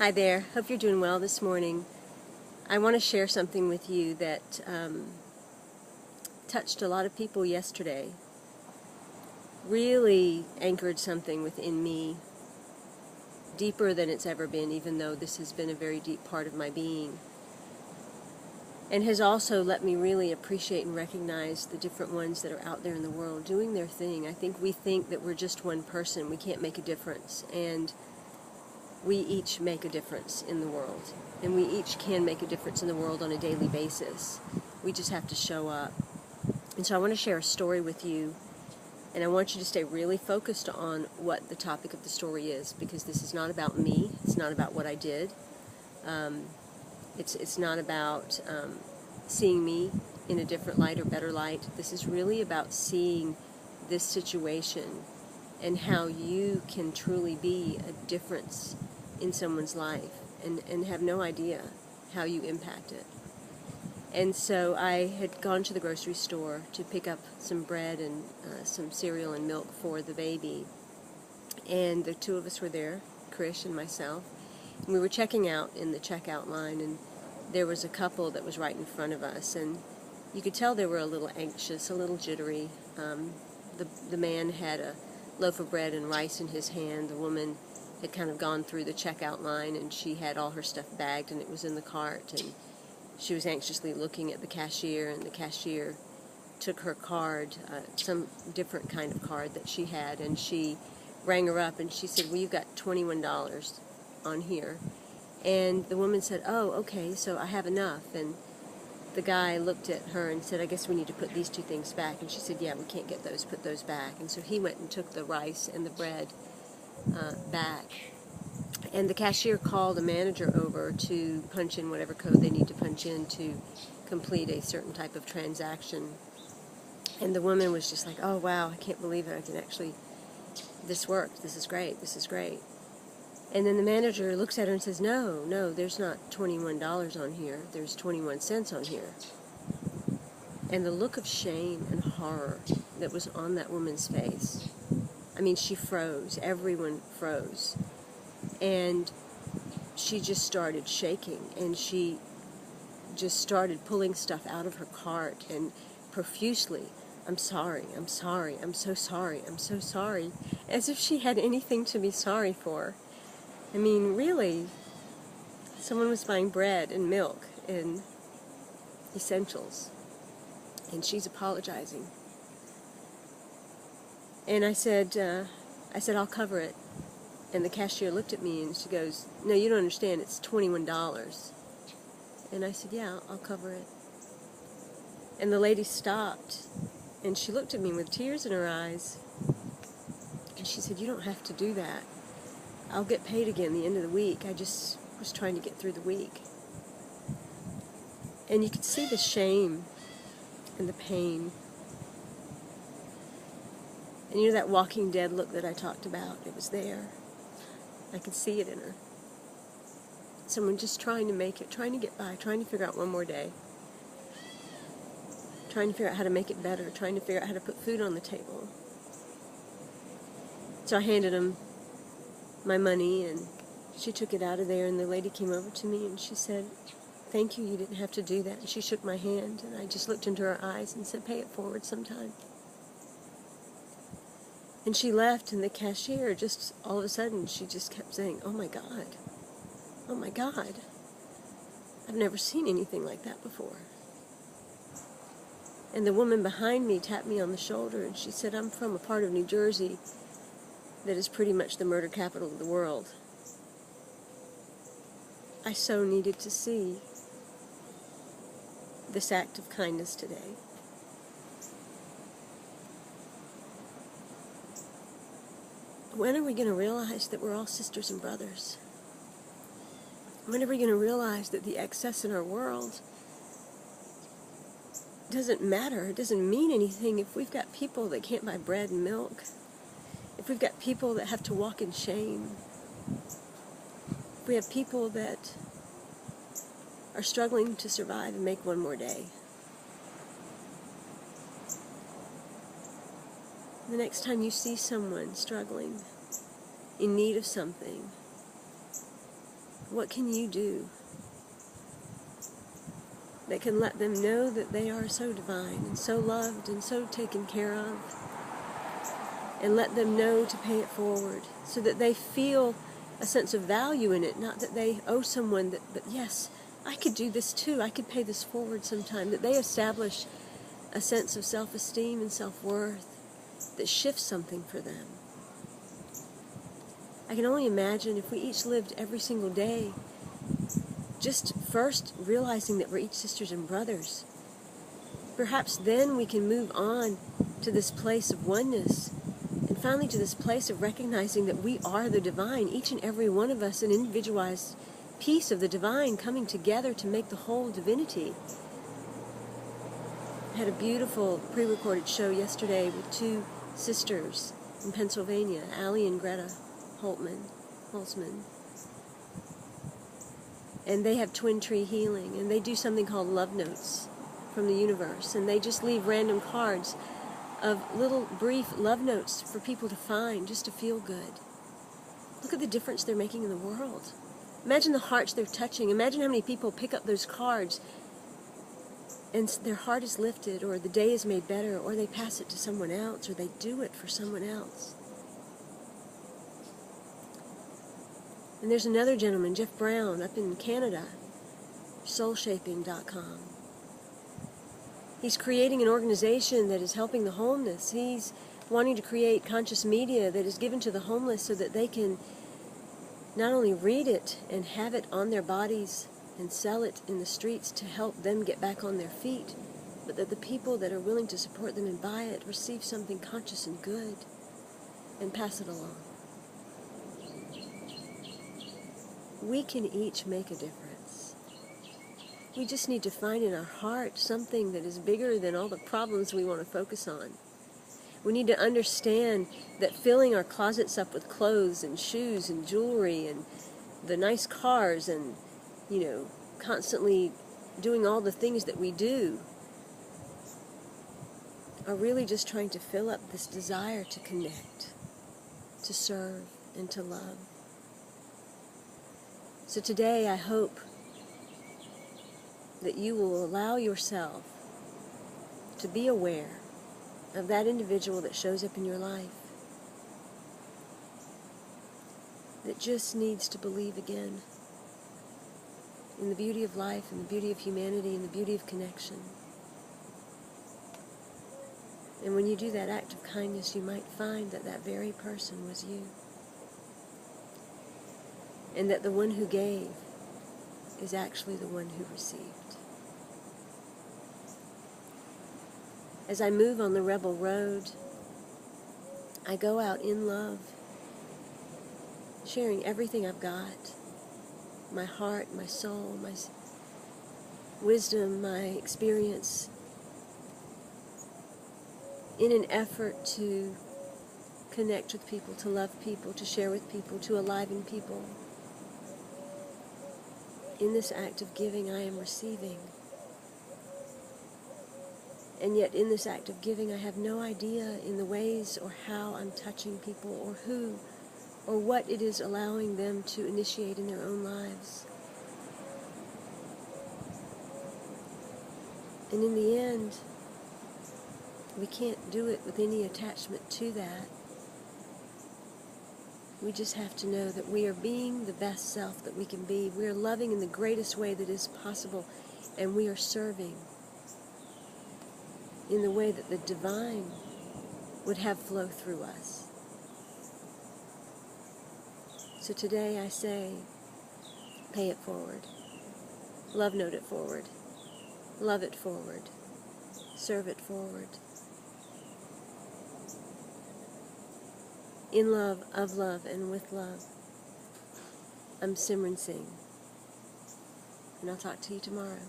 Hi there. Hope you're doing well this morning. I want to share something with you that touched a lot of people yesterday. Really anchored something within me deeper than it's ever been, even though this has been a very deep part of my being. And has also let me really appreciate and recognize the different ones that are out there in the world doing their thing. I think we think that we're just one person. We can't make a difference. And we each make a difference in the world. And we each can make a difference in the world on a daily basis. We just have to show up. And so I want to share a story with you. And I want you to stay really focused on what the topic of the story is, because this is not about me. It's not about what I did. It's not about seeing me in a different light or better light. This is really about seeing this situation and how you can truly be a difference in someone's life and have no idea how you impact it. And so I had gone to the grocery store to pick up some bread and some cereal and milk for the baby. And the two of us were there, Krish and myself. And we were checking out in the checkout line, and there was a couple that was right in front of us. And you could tell they were a little anxious, a little jittery. The man had a loaf of bread and rice in his hand. The woman had kind of gone through the checkout line, and she had all her stuff bagged, and it was in the cart. And she was anxiously looking at the cashier, and the cashier took her card, some different kind of card that she had, and she rang her up, and she said, well, you've got $21 on here. And the woman said, oh, okay, so I have enough. And the guy looked at her and said, I guess we need to put these two things back. And she said, yeah, we can't get those, put those back. And so he went and took the rice and the bread back. And the cashier called a manager over to punch in whatever code they need to punch in to complete a certain type of transaction. And the woman was just like, oh, wow, I can't believe it. I can actually, this worked. This is great. This is great. And then the manager looks at her and says, no, there's not $21 on here. There's 21 cents on here. And the look of shame and horror that was on that woman's face, I mean, she froze. Everyone froze. And she just started shaking, and she just started pulling stuff out of her cart and profusely, I'm sorry, I'm sorry, I'm so sorry, I'm so sorry, as if she had anything to be sorry for. I mean, really, someone was buying bread and milk and essentials, and she's apologizing. And I said, I'll cover it. And the cashier looked at me and she goes, no, you don't understand, it's $21. And I said, yeah, I'll cover it. And the lady stopped and she looked at me with tears in her eyes. And she said, you don't have to do that. I'll get paid again the end of the week. I just was trying to get through the week. And you could see the shame and the pain. And you know that Walking Dead look that I talked about? It was there. I could see it in her. Someone just trying to make it, trying to get by, trying to figure out one more day. Trying to figure out how to make it better, trying to figure out how to put food on the table. So I handed him my money, and she took it out of there, and the lady came over to me and she said, thank you, you didn't have to do that. And she shook my hand, and I just looked into her eyes and said, pay it forward sometime. And she left, and the cashier just, all of a sudden, she just kept saying, oh my God, oh my God. I've never seen anything like that before. And the woman behind me tapped me on the shoulder, and she said, I'm from a part of New Jersey that is pretty much the murder capital of the world. I so needed to see this act of kindness today. When are we going to realize that we're all sisters and brothers? When are we going to realize that the excess in our world doesn't matter, it doesn't mean anything if we've got people that can't buy bread and milk, if we've got people that have to walk in shame, if we have people that are struggling to survive and make one more day. The next time you see someone struggling, in need of something, What can you do that can let them know that they are so divine and so loved and so taken care of, and let them know to pay it forward so that they feel a sense of value in it, not that they owe someone, but yes, I could do this too, I could pay this forward sometime, that they establish a sense of self-esteem and self-worth that shifts something for them. I can only imagine if we each lived every single day just first realizing that we're each sisters and brothers. Perhaps then we can move on to this place of oneness, and finally to this place of recognizing that we are the divine, each and every one of us an individualized piece of the divine coming together to make the whole divinity. I had a beautiful pre-recorded show yesterday with two sisters in Pennsylvania, Allie and Greta Holtzman. And they have twin tree healing, and they do something called love notes from the universe, and they just leave random cards of little brief love notes for people to find, just to feel good. Look at the difference they're making in the world. Imagine the hearts they're touching. Imagine how many people pick up those cards and their heart is lifted, or the day is made better, or they pass it to someone else, or they do it for someone else. And there's another gentleman, Jeff Brown, up in Canada, soulshaping.com. He's creating an organization that is helping the homeless. He's wanting to create conscious media that is given to the homeless so that they can not only read it and have it on their bodies and sell it in the streets to help them get back on their feet, but that the people that are willing to support them and buy it receive something conscious and good and pass it along. We can each make a difference. We just need to find in our heart something that is bigger than all the problems we want to focus on. We need to understand that filling our closets up with clothes and shoes and jewelry and the nice cars and, constantly doing all the things that we do are really just trying to fill up this desire to connect, to serve, and to love. So today I hope that you will allow yourself to be aware of that individual that shows up in your life that just needs to believe again in the beauty of life and the beauty of humanity and the beauty of connection. And when you do that act of kindness, you might find that that very person was you. And that the one who gave is actually the one who received. As I move on the rebel road, I go out in love, sharing everything I've got, my heart, my soul, my wisdom, my experience, in an effort to connect with people, to love people, to share with people, to enliven people. In this act of giving, I am receiving. And yet in this act of giving, I have no idea in the ways or how I'm touching people, or who, or what it is allowing them to initiate in their own lives. And in the end, we can't do it with any attachment to that. We just have to know that we are being the best self that we can be. We are loving in the greatest way that is possible, and we are serving in the way that the divine would have flow through us. So today I say, pay it forward, love note it forward, love it forward, serve it forward. In love, of love, and with love. I'm Simran Singh, and I'll talk to you tomorrow.